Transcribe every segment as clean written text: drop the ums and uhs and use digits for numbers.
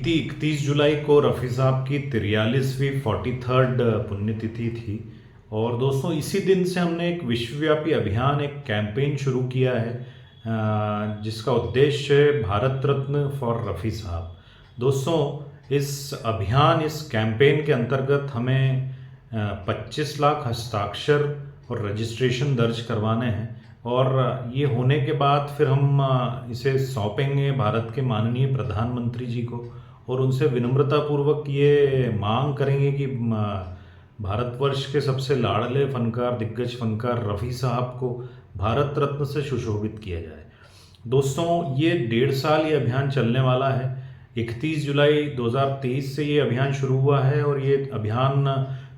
बीती 31 जुलाई को रफ़ी साहब की 43वीं 43rd पुण्यतिथि थी। और दोस्तों इसी दिन से हमने एक विश्वव्यापी अभियान, एक कैंपेन शुरू किया है जिसका उद्देश्य है भारत रत्न फॉर रफ़ी साहब। दोस्तों इस अभियान, इस कैंपेन के अंतर्गत हमें 25 लाख हस्ताक्षर और रजिस्ट्रेशन दर्ज करवाने हैं और ये होने के बाद फिर हम इसे सौंपेंगे भारत के माननीय प्रधानमंत्री जी को और उनसे विनम्रतापूर्वक ये मांग करेंगे कि भारतवर्ष के सबसे लाडले फनकार, दिग्गज फनकार रफ़ी साहब को भारत रत्न से सुशोभित किया जाए। दोस्तों ये 1.5 साल ये अभियान चलने वाला है। 31 जुलाई 2023 से ये अभियान शुरू हुआ है और ये अभियान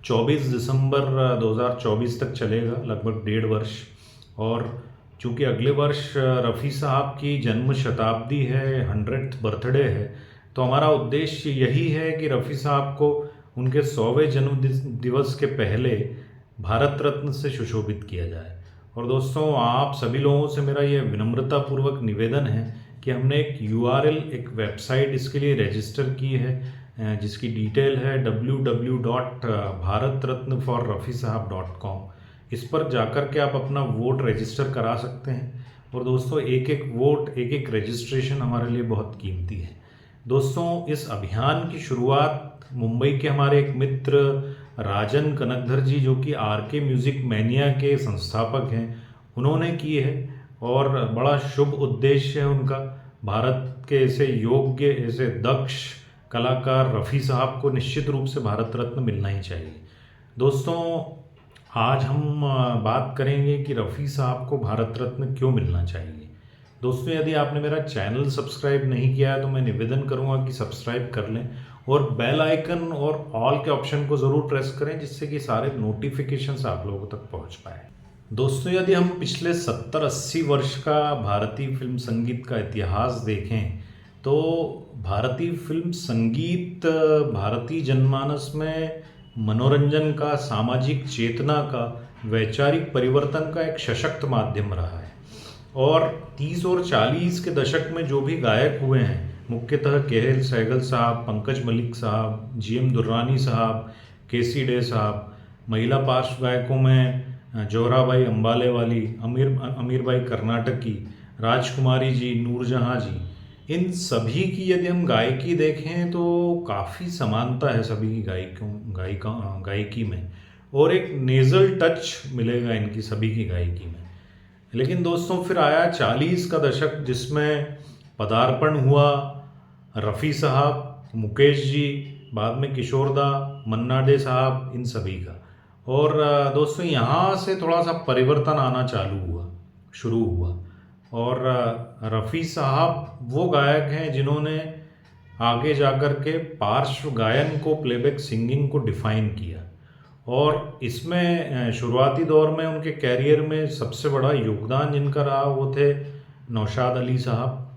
24 दिसंबर 2024 तक चलेगा, लगभग 1.5 वर्ष। और चूँकि अगले वर्ष रफ़ी साहब की जन्म शताब्दी है, 100th बर्थडे है, तो हमारा उद्देश्य यही है कि रफ़ी साहब को उनके 100वें जन्म दिवस के पहले भारत रत्न से सुशोभित किया जाए। और दोस्तों आप सभी लोगों से मेरा ये विनम्रतापूर्वक निवेदन है कि हमने एक URL, एक वेबसाइट इसके लिए रजिस्टर की है जिसकी डिटेल है www.bharatratnaforrafisahab.com। इस पर जाकर के आप अपना वोट रजिस्टर करा सकते हैं। और दोस्तों एक एक वोट, एक एक रजिस्ट्रेशन हमारे लिए बहुत कीमती है। दोस्तों इस अभियान की शुरुआत मुंबई के हमारे एक मित्र राजन कनकधर जी, जो कि RK म्यूज़िक मैनिया के संस्थापक हैं, उन्होंने की है। और बड़ा शुभ उद्देश्य है उनका। भारत के ऐसे योग्य, ऐसे दक्ष कलाकार रफ़ी साहब को निश्चित रूप से भारत रत्न मिलना ही चाहिए। दोस्तों आज हम बात करेंगे कि रफ़ी साहब को भारत रत्न क्यों मिलना चाहिए। दोस्तों यदि आपने मेरा चैनल सब्सक्राइब नहीं किया है तो मैं निवेदन करूंगा कि सब्सक्राइब कर लें और बेल आइकन और ऑल के ऑप्शन को ज़रूर प्रेस करें, जिससे कि सारे नोटिफिकेशंस आप लोगों तक पहुंच पाए। दोस्तों यदि हम पिछले 70-80 वर्ष का भारतीय फिल्म संगीत का इतिहास देखें तो भारतीय फिल्म संगीत भारतीय जनमानस में मनोरंजन का, सामाजिक चेतना का, वैचारिक परिवर्तन का एक सशक्त माध्यम रहा है। और 30 और 40 के दशक में जो भी गायक हुए हैं, मुख्यतः के.एल. सहगल साहब, पंकज मलिक साहब, GM दुर्रानी साहब, KC डे साहब, महिला पार्श्व गायकों में जोहराबाई अंबालेवाली, अमीरबाई कर्नाटकी, राजकुमारी जी, नूरजहाँ जी, इन सभी की यदि हम गायकी देखें तो काफ़ी समानता है सभी की गायकी में और एक नेज़ल टच मिलेगा इनकी सभी की गायकी में। लेकिन दोस्तों फिर आया 40 का दशक, जिसमें पदार्पण हुआ रफ़ी साहब, मुकेश जी, बाद में किशोरदा, मन्ना डे साहब, इन सभी का। और दोस्तों यहाँ से थोड़ा सा परिवर्तन आना शुरू हुआ। और रफ़ी साहब वो गायक हैं जिन्होंने आगे जाकर के पार्श्व गायन को, प्लेबैक सिंगिंग को डिफ़ाइन किया। और इसमें शुरुआती दौर में उनके कैरियर में सबसे बड़ा योगदान जिनका रहा वो थे नौशाद अली साहब,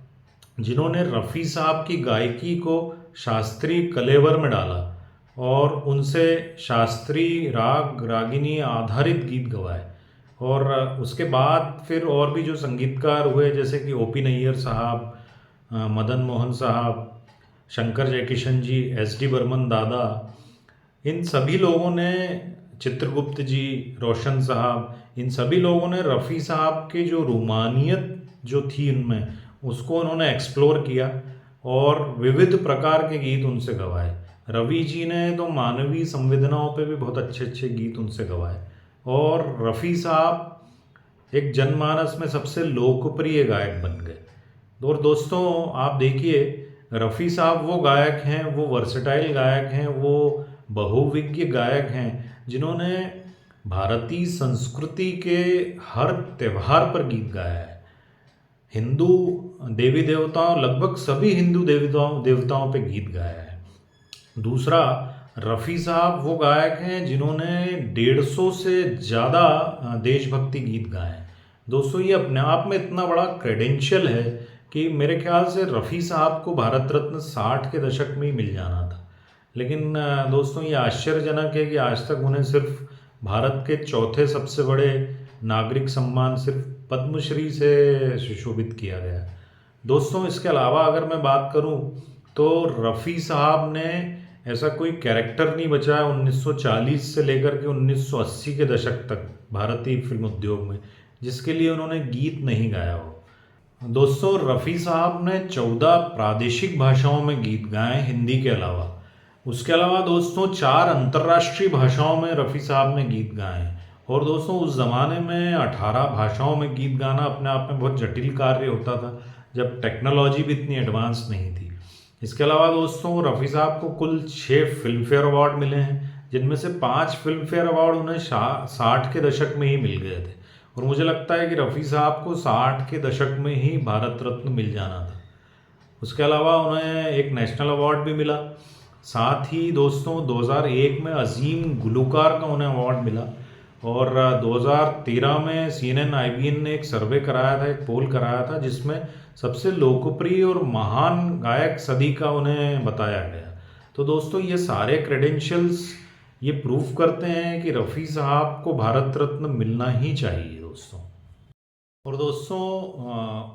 जिन्होंने रफ़ी साहब की गायकी को शास्त्रीय कलेवर में डाला और उनसे शास्त्रीय राग रागिनी आधारित गीत गवाए। और उसके बाद फिर और भी जो संगीतकार हुए, जैसे कि OP नैयर साहब, मदन मोहन साहब, शंकर जयकिशन जी, SD बर्मन दादा, इन सभी लोगों ने, चित्रगुप्त जी, रोशन साहब, इन सभी लोगों ने रफ़ी साहब के जो रूमानियत जो थी उनमें, उसको उन्होंने एक्सप्लोर किया और विविध प्रकार के गीत उनसे गवाए। रवि जी ने तो मानवीय संवेदनाओं पे भी बहुत अच्छे अच्छे गीत उनसे गवाए। और रफ़ी साहब एक जनमानस में सबसे लोकप्रिय गायक बन गए। और दोस्तों आप देखिए, रफ़ी साहब वो गायक हैं, वो वर्सेटाइल गायक हैं, वो बहुविज्ञ गायक हैं, जिन्होंने भारतीय संस्कृति के हर त्यौहार पर गीत गाया है। हिंदू देवी देवताओं, लगभग सभी हिंदू देवताओं पे गीत गाया है। दूसरा, रफ़ी साहब वो गायक हैं जिन्होंने 150 से ज़्यादा देशभक्ति गीत गाए हैं। दोस्तों ये अपने आप में इतना बड़ा क्रेडेंशियल है कि मेरे ख्याल से रफ़ी साहब को भारत रत्न 60 के दशक में ही मिल जाना था। लेकिन दोस्तों ये आश्चर्यजनक है कि आज तक उन्हें सिर्फ भारत के चौथे सबसे बड़े नागरिक सम्मान सिर्फ पद्मश्री से सुशोभित किया गया। दोस्तों इसके अलावा अगर मैं बात करूं तो रफ़ी साहब ने ऐसा कोई कैरेक्टर नहीं बचा है 1940 से लेकर के 1980 के दशक तक भारतीय फिल्म उद्योग में जिसके लिए उन्होंने गीत नहीं गाया हो। दोस्तों, रफ़ी साहब ने 14 प्रादेशिक भाषाओं में गीत गाए हिंदी के अलावा। उसके अलावा दोस्तों 4 अंतर्राष्ट्रीय भाषाओं में रफ़ी साहब ने गीत गाए हैं। और दोस्तों उस ज़माने में 18 भाषाओं में गीत गाना अपने आप में बहुत जटिल कार्य होता था, जब टेक्नोलॉजी भी इतनी एडवांस नहीं थी। इसके अलावा दोस्तों रफ़ी साहब को कुल 6 फिल्म फेयर अवार्ड मिले हैं, जिनमें से 5 फिल्म फेयर अवार्ड उन्हें 60 के दशक में ही मिल गए थे। और मुझे लगता है कि रफ़ी साहब को 60 के दशक में ही भारत रत्न मिल जाना था। उसके अलावा उन्हें एक नेशनल अवार्ड भी मिला। साथ ही दोस्तों 2001 में अजीम गुलूकार का उन्हें अवार्ड मिला। और 2013 में CNN IBN ने एक सर्वे कराया था, एक पोल कराया था, जिसमें सबसे लोकप्रिय और महान गायक सदी का उन्हें बताया गया। तो दोस्तों ये सारे क्रेडेंशियल्स ये प्रूफ करते हैं कि रफ़ी साहब को भारत रत्न मिलना ही चाहिए दोस्तों। और दोस्तों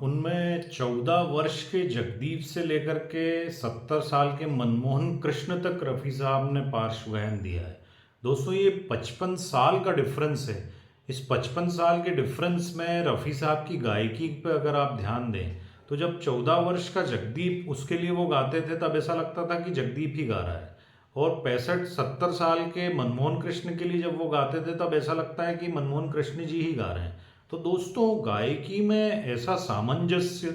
उनमें 14 वर्ष के जगदीप से लेकर के 70 साल के मनमोहन कृष्ण तक रफ़ी साहब ने पार्श्व गायन दिया है। दोस्तों ये 55 साल का डिफरेंस है। इस 55 साल के डिफरेंस में रफ़ी साहब की गायकी पे अगर आप ध्यान दें तो जब 14 वर्ष का जगदीप उसके लिए वो गाते थे तब ऐसा लगता था कि जगदीप ही गा रहा है। और 65-70 साल के मनमोहन कृष्ण के लिए जब वो गाते थे तब ऐसा लगता है कि मनमोहन कृष्ण जी ही गा रहे हैं। तो दोस्तों गायकी में ऐसा सामंजस्य,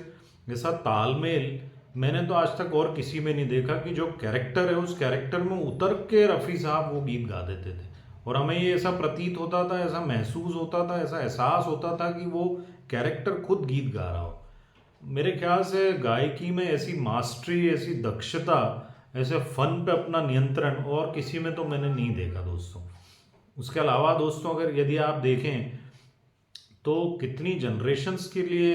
ऐसा तालमेल मैंने तो आज तक और किसी में नहीं देखा कि जो कैरेक्टर है उस कैरेक्टर में उतर के रफ़ी साहब वो गीत गा देते थे। और हमें ये ऐसा प्रतीत होता था, ऐसा महसूस होता था, ऐसा एहसास होता था कि वो कैरेक्टर खुद गीत गा रहा हो। मेरे ख्याल से गायकी में ऐसी मास्टरी, ऐसी दक्षता, ऐसे फन पे अपना नियंत्रण और किसी में तो मैंने नहीं देखा दोस्तों। उसके अलावा दोस्तों अगर यदि आप देखें तो कितनी जनरेशन्स के लिए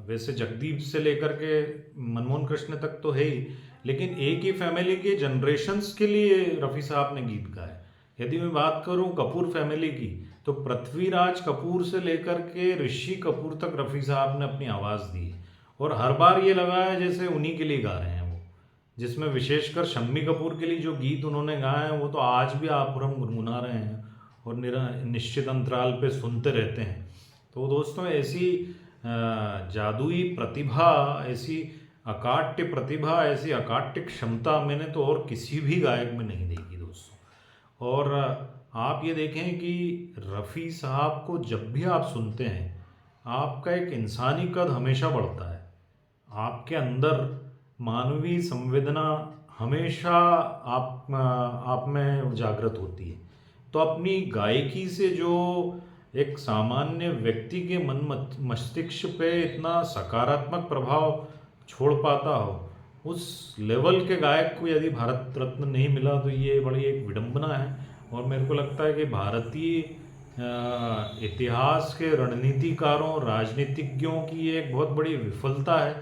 वैसे जगदीप से लेकर के मनमोहन कृष्ण तक तो है ही, लेकिन एक ही फैमिली के जनरेशन्स के लिए रफ़ी साहब ने गीत गाए। यदि मैं बात करूं कपूर फैमिली की तो पृथ्वीराज कपूर से लेकर के ऋषि कपूर तक रफ़ी साहब ने अपनी आवाज़ दी है। और हर बार ये लगा है जैसे उन्हीं के लिए गा रहे हैं वो, जिसमें विशेषकर शम्मी कपूर के लिए जो गीत उन्होंने गाए हैं वो तो आज भी आप और हम गुनगुना रहे हैं और निश्चित अंतराल पे सुनते रहते हैं। तो दोस्तों ऐसी जादुई प्रतिभा, ऐसी अकाट्य प्रतिभा, ऐसी अकाट्य क्षमता मैंने तो और किसी भी गायक में नहीं देखी दोस्तों। और आप ये देखें कि रफ़ी साहब को जब भी आप सुनते हैं आपका एक इंसानी कद हमेशा बढ़ता है, आपके अंदर मानवीय संवेदना हमेशा आप में जागृत होती है। तो अपनी गायकी से जो एक सामान्य व्यक्ति के मन मस्तिष्क पे इतना सकारात्मक प्रभाव छोड़ पाता हो, उस लेवल के गायक को यदि भारत रत्न नहीं मिला तो ये बड़ी एक विडंबना है। और मेरे को लगता है कि भारतीय इतिहास के रणनीतिकारों, राजनीतिज्ञों की ये एक बहुत बड़ी विफलता है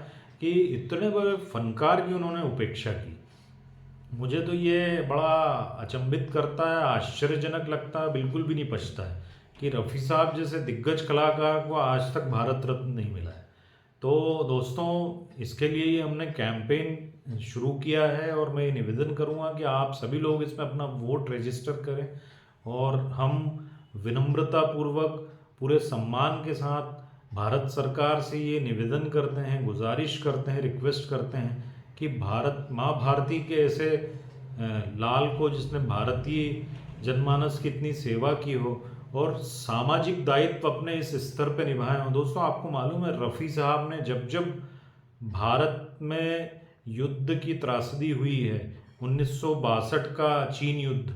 कि इतने बड़े फनकार की उन्होंने उपेक्षा की। मुझे तो ये बड़ा अचंभित करता है, आश्चर्यजनक लगता है, बिल्कुल भी नहीं पछता है कि रफ़ी साहब जैसे दिग्गज कलाकार को आज तक भारत रत्न नहीं मिला है। तो दोस्तों इसके लिए ही हमने कैंपेन शुरू किया है और मैं ये निवेदन करूँगा कि आप सभी लोग इसमें अपना वोट रजिस्टर करें और हम विनम्रतापूर्वक पूरे सम्मान के साथ भारत सरकार से ये निवेदन करते हैं, गुजारिश करते हैं, रिक्वेस्ट करते हैं कि भारत माँ भारती के ऐसे लाल को जिसने भारतीय जनमानस की इतनी सेवा की हो और सामाजिक दायित्व अपने इस स्तर पे निभाए हों। दोस्तों आपको मालूम है रफ़ी साहब ने जब जब भारत में युद्ध की त्रासदी हुई है, 1962 का चीन युद्ध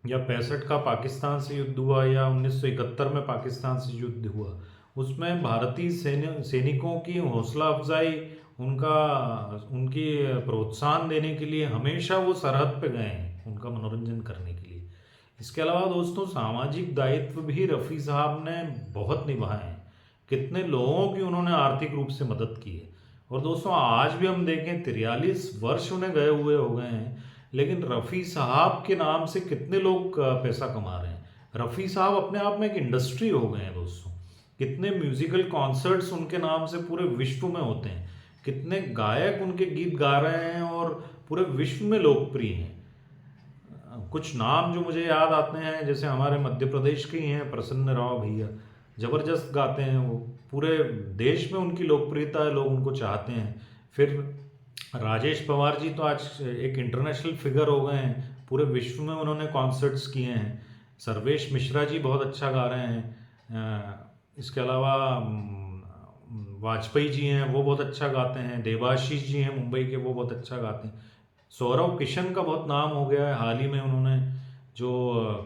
या 65 का पाकिस्तान से युद्ध हुआ या 1971 में पाकिस्तान से युद्ध हुआ, उसमें भारतीय सैनिकों की हौसला अफजाई, उनकी प्रोत्साहन देने के लिए हमेशा वो सरहद पे गए हैं उनका मनोरंजन करने के लिए। इसके अलावा दोस्तों सामाजिक दायित्व भी रफ़ी साहब ने बहुत निभाए हैं। कितने लोगों की उन्होंने आर्थिक रूप से मदद की है। और दोस्तों आज भी हम देखें 43 वर्ष उन्हें गए हुए हो गए हैं, लेकिन रफ़ी साहब के नाम से कितने लोग पैसा कमा रहे हैं। रफ़ी साहब अपने आप में एक इंडस्ट्री हो गए हैं दोस्तों। कितने म्यूजिकल कॉन्सर्ट्स उनके नाम से पूरे विश्व में होते हैं, कितने गायक उनके गीत गा रहे हैं और पूरे विश्व में लोकप्रिय हैं। कुछ नाम जो मुझे याद आते हैं, जैसे हमारे मध्य प्रदेश के ही हैं प्रसन्न राव भैया, ज़बरदस्त गाते हैं वो, पूरे देश में उनकी लोकप्रियता है, लोग उनको चाहते हैं। फिर राजेश पवार जी तो आज एक इंटरनेशनल फिगर हो गए हैं, पूरे विश्व में उन्होंने कॉन्सर्ट्स किए हैं। सर्वेश मिश्रा जी बहुत अच्छा गा रहे हैं। इसके अलावा वाजपेयी जी हैं, वो बहुत अच्छा गाते हैं। देवाशीष जी हैं मुंबई के, वो बहुत अच्छा गाते हैं। सौरव किशन का बहुत नाम हो गया है, हाल ही में उन्होंने जो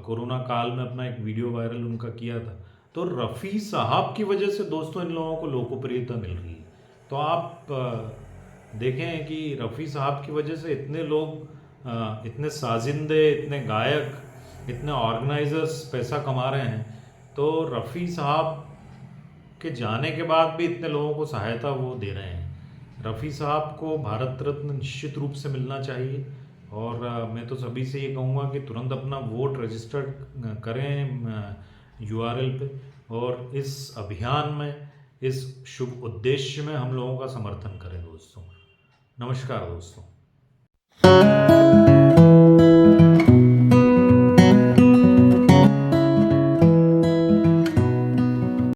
कोरोना काल में अपना एक वीडियो वायरल उनका किया था। तो रफ़ी साहब की वजह से दोस्तों इन लोगों को लोकप्रियता मिल रही है। तो आप देखें कि रफ़ी साहब की वजह से इतने लोग, इतने साजिंदे, इतने गायक, इतने ऑर्गेनाइजर्स पैसा कमा रहे हैं। तो रफ़ी साहब के जाने के बाद भी इतने लोगों को सहायता वो दे रहे हैं। रफ़ी साहब को भारत रत्न निश्चित रूप से मिलना चाहिए। और मैं तो सभी से ये कहूँगा कि तुरंत अपना वोट रजिस्टर करें URL पे, और इस अभियान में, इस शुभ उद्देश्य में हम लोगों का समर्थन करें दोस्तों। नमस्कार दोस्तों।